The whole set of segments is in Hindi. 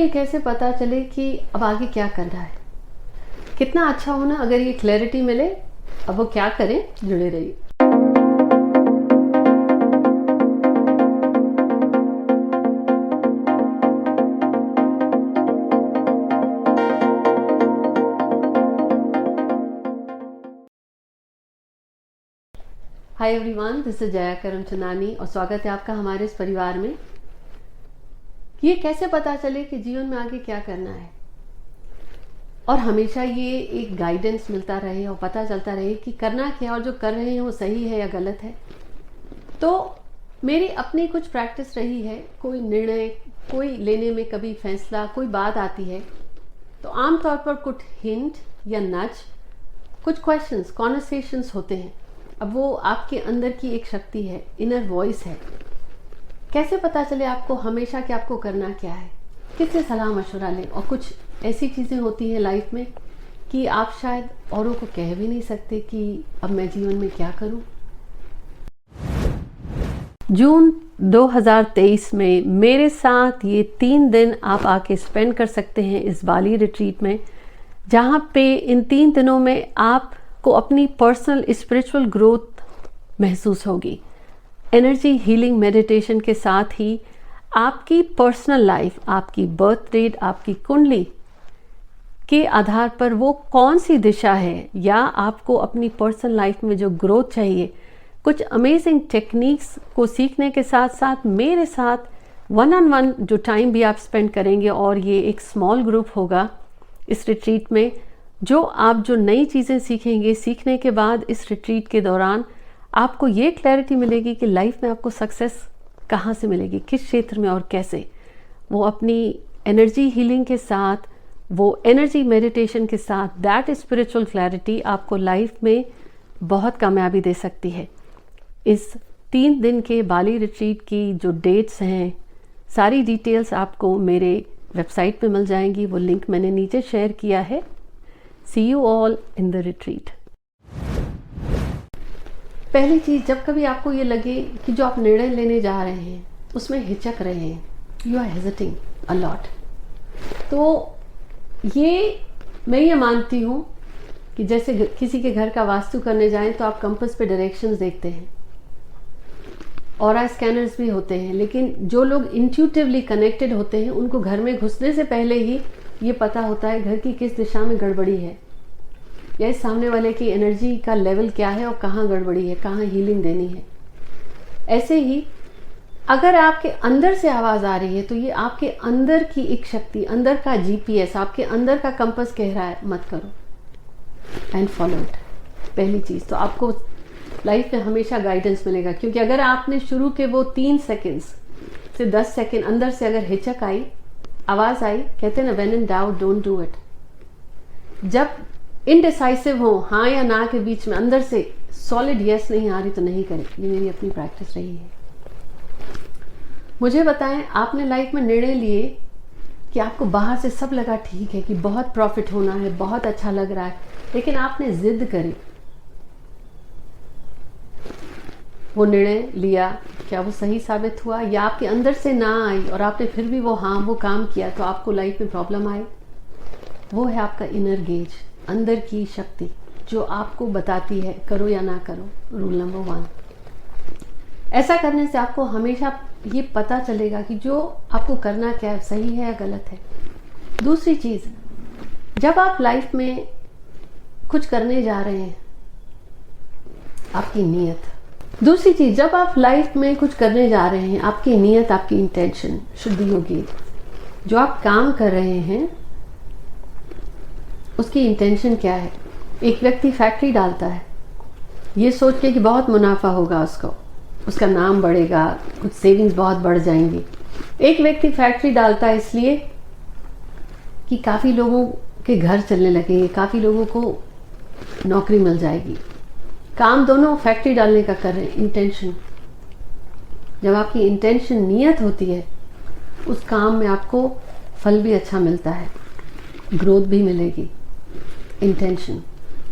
ये कैसे पता चले कि अब आगे क्या करना है? कितना अच्छा हो ना अगर ये क्लैरिटी मिले। अब वो क्या करें, जुड़े रहिए। Hi everyone, this is Jaya Karamchandani और स्वागत है आपका हमारे इस परिवार में। ये कैसे पता चले कि जीवन में आगे क्या करना है और हमेशा ये एक गाइडेंस मिलता रहे और पता चलता रहे कि करना क्या और जो कर रहे हैं वो सही है या गलत है। तो मेरी अपनी कुछ प्रैक्टिस रही है। कोई निर्णय कोई लेने में, कभी फैसला, कोई बात आती है तो आमतौर पर कुछ हिंट या नच, कुछ क्वेश्चंस, कॉन्वर्सेशंस होते हैं। अब वो आपके अंदर की एक शक्ति है, इनर वॉइस है। कैसे पता चले आपको हमेशा कि आपको करना क्या है? किससे सलाह मशवरा लें? और कुछ ऐसी चीज़ें होती हैं लाइफ में कि आप शायद औरों को कह भी नहीं सकते कि अब मैं जीवन में क्या करूं। जून 2023 में मेरे साथ ये 3 दिन आप आके स्पेंड कर सकते हैं इस बाली रिट्रीट में, जहाँ पे इन 3 दिनों में आपको अपनी पर्सनल स्पिरिचुअल ग्रोथ महसूस होगी। एनर्जी हीलिंग मेडिटेशन के साथ ही आपकी पर्सनल लाइफ, आपकी बर्थ डेट, आपकी कुंडली के आधार पर वो कौन सी दिशा है या आपको अपनी पर्सनल लाइफ में जो ग्रोथ चाहिए, कुछ अमेजिंग टेक्निक्स को सीखने के साथ साथ मेरे साथ 1-on-1 जो टाइम भी आप स्पेंड करेंगे। और ये एक स्मॉल ग्रुप होगा इस रिट्रीट में, जो आप जो नई चीज़ें सीखेंगे, सीखने के बाद इस रिट्रीट के दौरान आपको ये क्लैरिटी मिलेगी कि लाइफ में आपको सक्सेस कहाँ से मिलेगी, किस क्षेत्र में और कैसे। वो अपनी एनर्जी हीलिंग के साथ, वो एनर्जी मेडिटेशन के साथ, दैट स्पिरिचुअल क्लैरिटी आपको लाइफ में बहुत कामयाबी दे सकती है। इस 3 दिन के बाली रिट्रीट की जो डेट्स हैं, सारी डिटेल्स आपको मेरे वेबसाइट पे मिल जाएंगी। वो लिंक मैंने नीचे शेयर किया है। See you all in the retreat. पहली चीज़, जब कभी आपको ये लगे कि जो आप निर्णय लेने जा रहे हैं उसमें हिचक रहे हैं, यू आर हेजिटिंग अ लॉट, तो मैं ये मानती हूँ कि जैसे किसी के घर का वास्तु करने जाएं तो आप कंपास पे डायरेक्शंस देखते हैं, ऑरा स्कैनर्स भी होते हैं, लेकिन जो लोग इंट्यूटिवली कनेक्टेड होते हैं उनको घर में घुसने से पहले ही ये पता होता है घर की किस दिशा में गड़बड़ी है या इस सामने वाले की एनर्जी का लेवल क्या है और कहाँ गड़बड़ी है, कहाँ हीलिंग देनी है। ऐसे ही अगर आपके अंदर से आवाज़ आ रही है तो ये आपके अंदर की एक शक्ति, अंदर का जीपीएस, आपके अंदर का कंपास कह रहा है मत करो एंड फॉलो इट। पहली चीज़ तो आपको लाइफ में हमेशा गाइडेंस मिलेगा, क्योंकि अगर आपने शुरू के वो 3 सेकेंड्स से 10 सेकेंड अंदर से अगर हिचक आई, आवाज़ आई, कहते हैं ना when in doubt don't do it. जब इनडिसाइसिव हो, हाँ या ना के बीच में अंदर से सॉलिड यस नहीं आ रही तो नहीं करें। ये मेरी अपनी प्रैक्टिस रही है। मुझे बताएं, आपने लाइफ में निर्णय लिए कि आपको बाहर से सब लगा ठीक है कि बहुत प्रॉफिट होना है, बहुत अच्छा लग रहा है, लेकिन आपने जिद करी, वो निर्णय लिया, क्या वो सही साबित हुआ या आपके अंदर से ना आई और आपने फिर भी वो काम किया तो आपको लाइफ में प्रॉब्लम आई? वो है आपका इनर गेज, अंदर की शक्ति जो आपको बताती है करो या ना करो। रूल नंबर 1, ऐसा करने से आपको हमेशा ये पता चलेगा कि जो आपको करना क्या है, सही है या गलत है। दूसरी चीज़, जब आप लाइफ में कुछ करने जा रहे हैं, आपकी नीयत। दूसरी चीज़, जब आप लाइफ में कुछ करने जा रहे हैं, आपकी नीयत, आपकी इंटेंशन शुद्धि होगी। जो आप काम कर रहे हैं उसकी इंटेंशन क्या है? एक व्यक्ति फैक्ट्री डालता है ये सोच के कि बहुत मुनाफा होगा, उसका नाम बढ़ेगा, कुछ सेविंग्स बहुत बढ़ जाएंगी। एक व्यक्ति फैक्ट्री डालता है इसलिए कि काफ़ी लोगों के घर चलने लगेंगे, काफ़ी लोगों को नौकरी मिल जाएगी। काम दोनों फैक्ट्री डालने का कर रहे हैं। इंटेंशन, जब आपकी इंटेंशन नीयत होती है, उस काम में आपको फल भी अच्छा मिलता है, ग्रोथ भी मिलेगी। इंटेंशन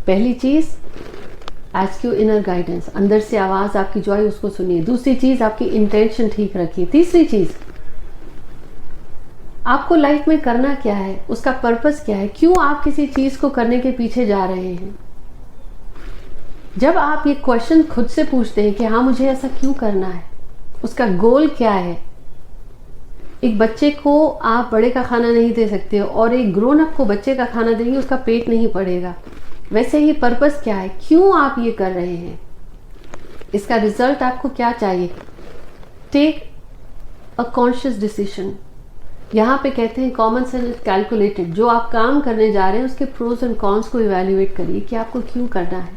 पहली चीज़, आस्क योर इनर गाइडेंस, अंदर से आवाज़ आपकी जो है उसको सुनिए। दूसरी चीज़, आपकी इंटेंशन ठीक रखिए। तीसरी चीज़, आपको लाइफ में करना क्या है, उसका पर्पस क्या है, क्यों आप किसी चीज को करने के पीछे जा रहे हैं। जब आप ये क्वेश्चन खुद से पूछते हैं कि हाँ मुझे ऐसा क्यों करना है, उसका गोल क्या है। एक बच्चे को आप बड़े का खाना नहीं दे सकते और एक ग्रोन अप को बच्चे का खाना देंगे, उसका पेट नहीं पड़ेगा। वैसे ही पर्पस क्या है, क्यों आप ये कर रहे हैं, इसका रिजल्ट आपको क्या चाहिए। Take a conscious decision. यहाँ पे कहते हैं कॉमन सेंस कैलकुलेटेड। जो आप काम करने जा रहे हैं उसके प्रोज एंड कॉन्स को इवैल्यूएट करिए कि आपको क्यों करना है,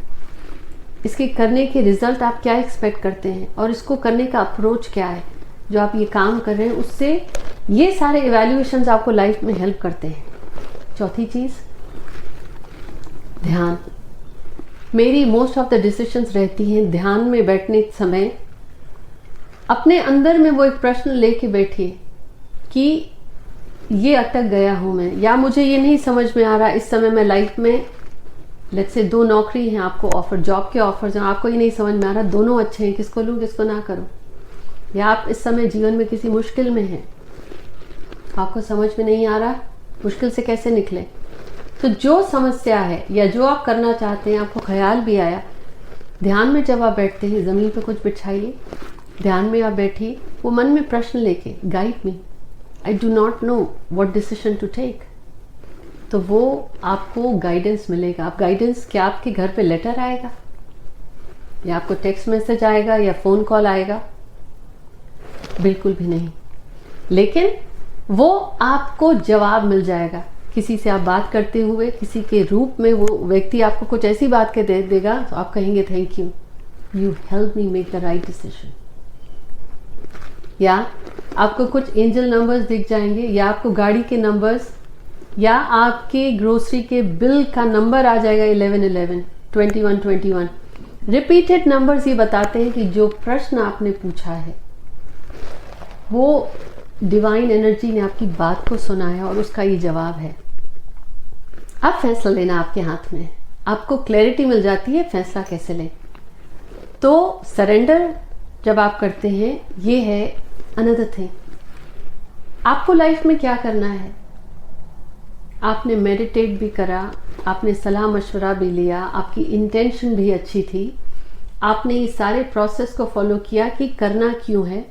इसके करने के रिजल्ट आप क्या एक्सपेक्ट करते हैं और इसको करने का अप्रोच क्या है। जो आप ये काम कर रहे हैं उससे ये सारे इवैल्यूएशंस आपको लाइफ में हेल्प करते हैं। चौथी चीज़, ध्यान। मेरी मोस्ट ऑफ द डिसीजंस रहती हैं ध्यान में बैठने समय। अपने अंदर में वो एक प्रश्न लेके बैठिए कि ये अटक गया हूं मैं, या मुझे ये नहीं समझ में आ रहा इस समय मैं लाइफ में, लेट्स से 2 नौकरी हैं आपको ऑफर, जॉब के ऑफर्स हैं, आपको ये नहीं समझ में आ रहा दोनों अच्छे हैं, किसको लूँ किसको ना करूँ। या आप इस समय जीवन में किसी मुश्किल में हैं, आपको समझ में नहीं आ रहा मुश्किल से कैसे निकले। तो जो समस्या है या जो आप करना चाहते हैं, आपको ख्याल भी आया, ध्यान में जब आप बैठते हैं ज़मीन पे कुछ बिछाइए, ध्यान में आप बैठिए, वो मन में प्रश्न लेके, guide me, I do not know what decision to take. तो वो आपको गाइडेंस मिलेगा। आप गाइडेंस क्या, आपके घर पे लेटर आएगा या आपको टेक्स्ट मैसेज आएगा या फ़ोन कॉल आएगा? बिल्कुल भी नहीं। लेकिन वो आपको जवाब मिल जाएगा। किसी से आप बात करते हुए किसी के रूप में वो व्यक्ति आपको कुछ ऐसी बात के दे देगा तो आप कहेंगे thank you, you help me make the right decision. या आपको कुछ एंजल नंबर्स दिख जाएंगे, या आपको गाड़ी के नंबर्स, या आपके ग्रोसरी के बिल का नंबर आ जाएगा 1111, 2121। रिपीटेड नंबर्स ये बताते हैं कि जो प्रश्न आपने पूछा है वो डिवाइन एनर्जी ने आपकी बात को सुना है और उसका ये जवाब है। अब फैसला लेना आपके हाथ में है, आपको क्लैरिटी मिल जाती है फैसला कैसे लें। तो सरेंडर जब आप करते हैं, ये है अनदर थिंग। आपको लाइफ में क्या करना है, आपने मेडिटेट भी करा, आपने सलाह मशवरा भी लिया, आपकी इंटेंशन भी अच्छी थी, आपने ये सारे प्रोसेस को फॉलो किया कि करना क्यों है।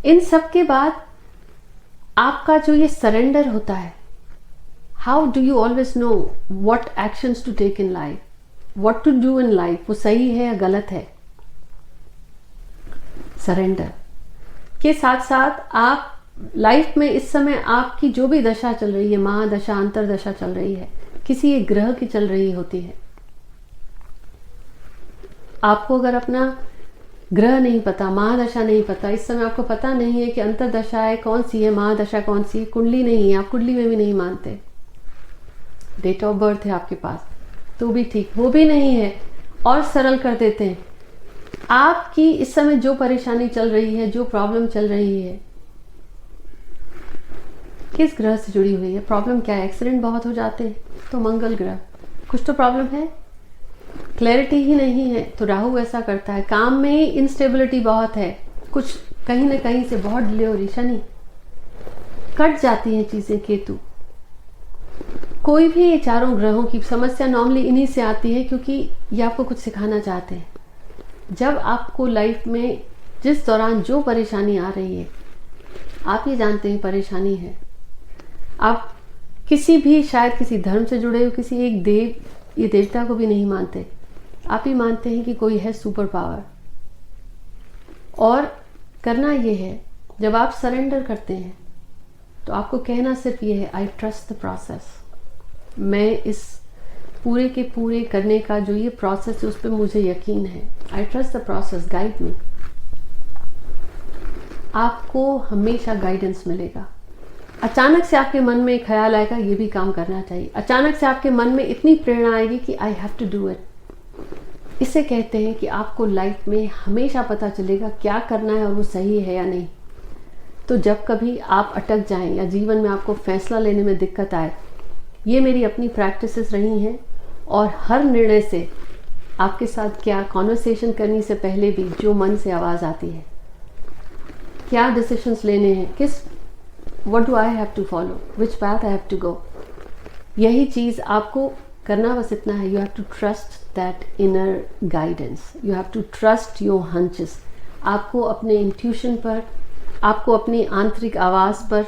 इन सब के बाद आपका जो ये सरेंडर होता है, how do you always know what actions to take in life, what to do in life, वो सही है या गलत है। सरेंडर के साथ साथ आप लाइफ में इस समय आपकी जो भी दशा चल रही है, महादशा अंतरदशा चल रही है, किसी एक ग्रह की चल रही होती है। आपको अगर अपना ग्रह नहीं पता, महादशा नहीं पता, इस समय आपको पता नहीं है कि अंतरदशाएं कौन सी है, महादशा कौन सी है, कुंडली नहीं है, आप कुंडली में भी नहीं मानते, डेट ऑफ बर्थ है आपके पास तो भी ठीक, वो भी नहीं है, और सरल कर देते हैं। आपकी इस समय जो परेशानी चल रही है, जो प्रॉब्लम चल रही है, किस ग्रह से जुड़ी हुई है, प्रॉब्लम क्या है। एक्सीडेंट बहुत हो जाते हैं तो मंगल ग्रह, कुछ तो प्रॉब्लम है, क्लैरिटी ही नहीं है तो राहु ऐसा करता है, काम में ही इंस्टेबिलिटी बहुत है, कुछ कहीं ना कहीं से बहुत डिले हो रही, शनि कट जाती हैं चीजें, केतु, कोई भी ये चारों ग्रहों की समस्या नॉर्मली इन्हीं से आती है, क्योंकि ये आपको कुछ सिखाना चाहते हैं। जब आपको लाइफ में जिस दौरान जो परेशानी आ रही है, आप ये जानते हैं परेशानी है, आप किसी भी शायद किसी धर्म से जुड़े हो, किसी एक देव ये देवता को भी नहीं मानते, आप ही मानते हैं कि कोई है सुपर पावर। और करना ये है, जब आप सरेंडर करते हैं तो आपको कहना सिर्फ ये है, आई ट्रस्ट द प्रोसेस। मैं इस पूरे के पूरे करने का जो ये प्रोसेस है उस पर मुझे यकीन है, I trust the process, guide me. आपको हमेशा गाइडेंस मिलेगा। अचानक से आपके मन में एक ख्याल आएगा ये भी काम करना चाहिए, अचानक से आपके मन में इतनी प्रेरणा आएगी कि I have to do it. इसे कहते हैं कि आपको लाइफ में हमेशा पता चलेगा क्या करना है और वो सही है या नहीं। तो जब कभी आप अटक जाएं या जीवन में आपको फैसला लेने में दिक्कत आए, ये मेरी अपनी प्रैक्टिसेस रही हैं, और हर निर्णय से आपके साथ क्या कॉन्वर्सेशन करने से पहले भी जो मन से आवाज़ आती है, क्या डिसीजंस लेने हैं, किस what do I have to follow, which path I have to go. यही चीज़ आपको करना बस इतना है, you have to trust that inner guidance, you have to trust your hunches. आपको अपने इंट्यूशन पर, आपको अपनी आंतरिक आवाज़ पर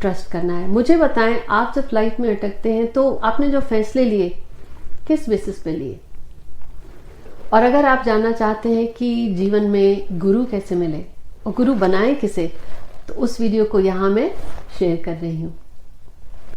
ट्रस्ट करना है। मुझे बताएं, आप जब लाइफ में अटकते हैं तो आपने जो फैसले लिए किस बेसिस पे लिए? और अगर आप जानना चाहते हैं कि जीवन में गुरु कैसे मिले और गुरु बनाए किसे, तो उस वीडियो को यहाँ मैं शेयर कर रही हूँ।